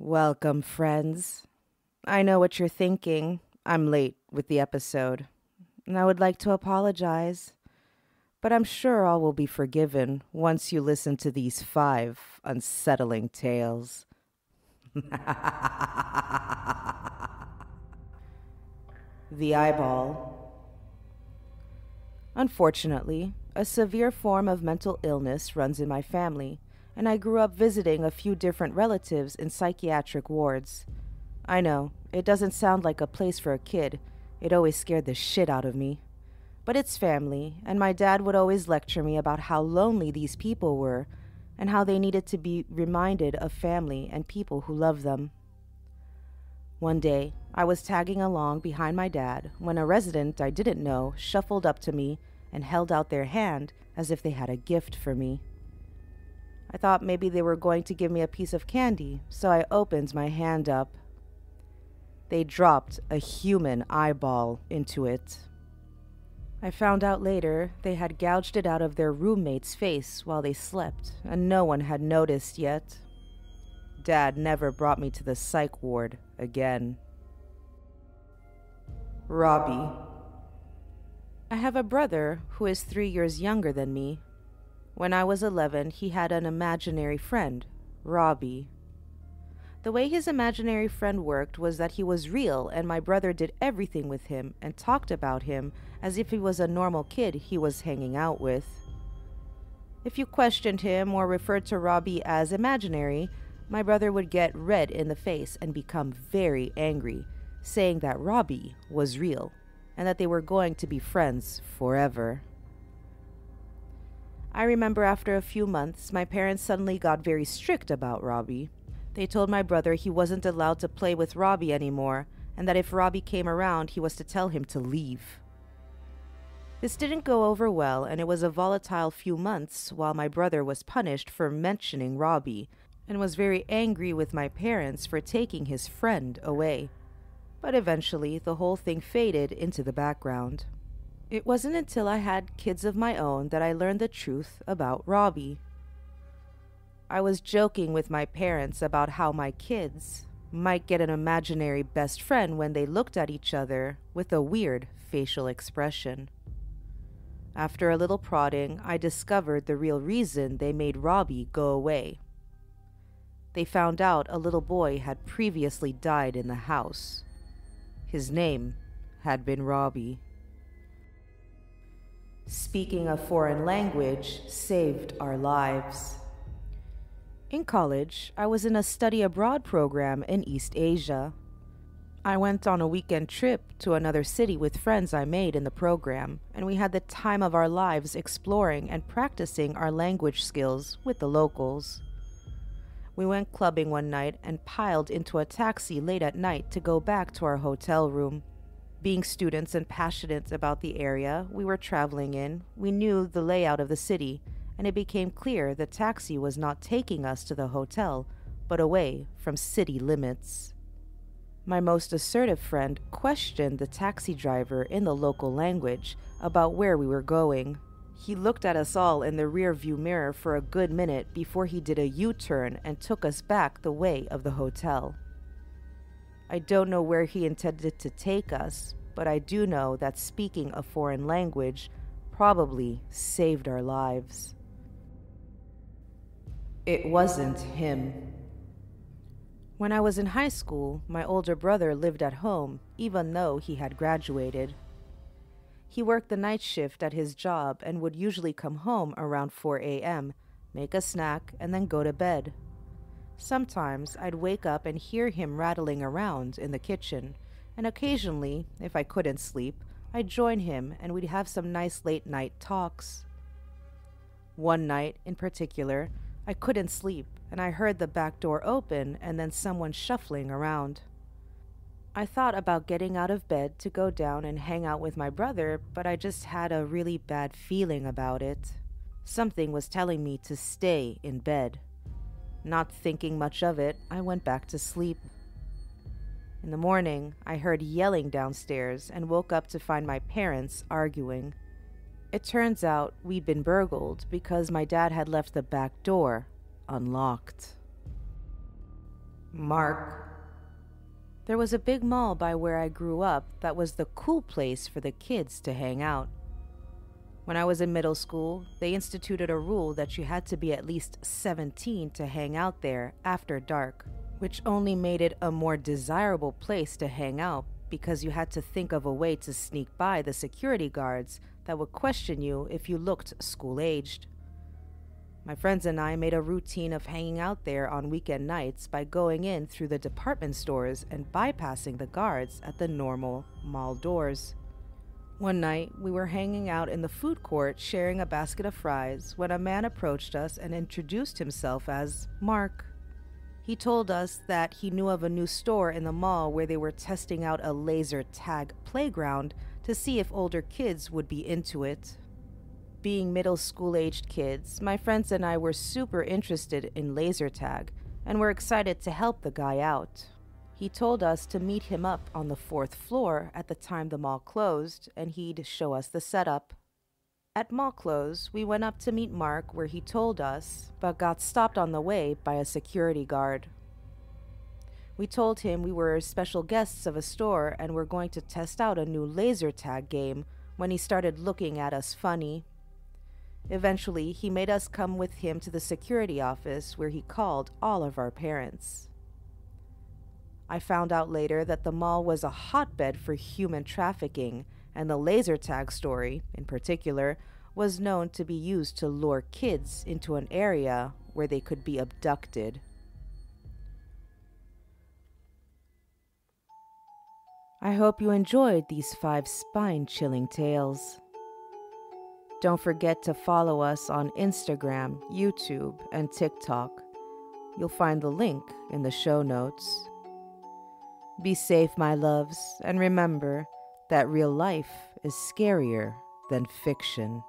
Welcome, friends. I know what you're thinking. I'm late with the episode, and I would like to apologize, but I'm sure all will be forgiven once you listen to these five unsettling tales. The eyeball. Unfortunately, a severe form of mental illness runs in my family, and I grew up visiting a few different relatives in psychiatric wards. I know, it doesn't sound like a place for a kid. It always scared the shit out of me. But it's family, and my dad would always lecture me about how lonely these people were and how they needed to be reminded of family and people who love them. One day, I was tagging along behind my dad when a resident I didn't know shuffled up to me and held out their hand as if they had a gift for me. I thought maybe they were going to give me a piece of candy, so I opened my hand up. They dropped a human eyeball into it. I found out later they had gouged it out of their roommate's face while they slept, and no one had noticed yet. Dad never brought me to the psych ward again. Robbie. I have a brother who is 3 years younger than me. When I was 11, he had an imaginary friend, Robbie. The way his imaginary friend worked was that he was real, and my brother did everything with him and talked about him as if he was a normal kid he was hanging out with. If you questioned him or referred to Robbie as imaginary, my brother would get red in the face and become very angry, saying that Robbie was real and that they were going to be friends forever. I remember after a few months, my parents suddenly got very strict about Robbie. They told my brother he wasn't allowed to play with Robbie anymore, and that if Robbie came around, he was to tell him to leave. This didn't go over well, and it was a volatile few months while my brother was punished for mentioning Robbie, and was very angry with my parents for taking his friend away. But eventually, the whole thing faded into the background. It wasn't until I had kids of my own that I learned the truth about Robbie. I was joking with my parents about how my kids might get an imaginary best friend when they looked at each other with a weird facial expression. After a little prodding, I discovered the real reason they made Robbie go away. They found out a little boy had previously died in the house. His name had been Robbie. Speaking a foreign language saved our lives. In college, I was in a study abroad program in East Asia. I went on a weekend trip to another city with friends I made in the program, and we had the time of our lives exploring and practicing our language skills with the locals. We went clubbing one night and piled into a taxi late at night to go back to our hotel room. Being students and passionate about the area we were traveling in, we knew the layout of the city, and it became clear the taxi was not taking us to the hotel, but away from city limits. My most assertive friend questioned the taxi driver in the local language about where we were going. He looked at us all in the rear-view mirror for a good minute before he did a U-turn and took us back the way of the hotel. I don't know where he intended to take us, but I do know that speaking a foreign language probably saved our lives. It wasn't him. When I was in high school, my older brother lived at home, even though he had graduated. He worked the night shift at his job and would usually come home around 4 a.m., make a snack, and then go to bed. Sometimes I'd wake up and hear him rattling around in the kitchen, and occasionally, if I couldn't sleep, I'd join him and we'd have some nice late-night talks. One night, in particular, I couldn't sleep, and I heard the back door open and then someone shuffling around. I thought about getting out of bed to go down and hang out with my brother, but I just had a really bad feeling about it. Something was telling me to stay in bed. Not thinking much of it, I went back to sleep. In the morning, I heard yelling downstairs and woke up to find my parents arguing. It turns out we'd been burgled because my dad had left the back door unlocked. Mark. There was a big mall by where I grew up that was the cool place for the kids to hang out. When I was in middle school, they instituted a rule that you had to be at least 17 to hang out there after dark, which only made it a more desirable place to hang out because you had to think of a way to sneak by the security guards that would question you if you looked school-aged. My friends and I made a routine of hanging out there on weekend nights by going in through the department stores and bypassing the guards at the normal mall doors. One night, we were hanging out in the food court sharing a basket of fries when a man approached us and introduced himself as Mark. He told us that he knew of a new store in the mall where they were testing out a laser tag playground to see if older kids would be into it. Being middle school-aged kids, my friends and I were super interested in laser tag and were excited to help the guy out. He told us to meet him up on the 4th floor at the time the mall closed, and he'd show us the setup. At mall close, we went up to meet Mark where he told us, but got stopped on the way by a security guard. We told him we were special guests of a store and were going to test out a new laser tag game when he started looking at us funny. Eventually, he made us come with him to the security office where he called all of our parents. I found out later that the mall was a hotbed for human trafficking, and the laser tag story, in particular, was known to be used to lure kids into an area where they could be abducted. I hope you enjoyed these 5 spine-chilling tales. Don't forget to follow us on Instagram, YouTube, and TikTok. You'll find the link in the show notes. Be safe, my loves, and remember that real life is scarier than fiction.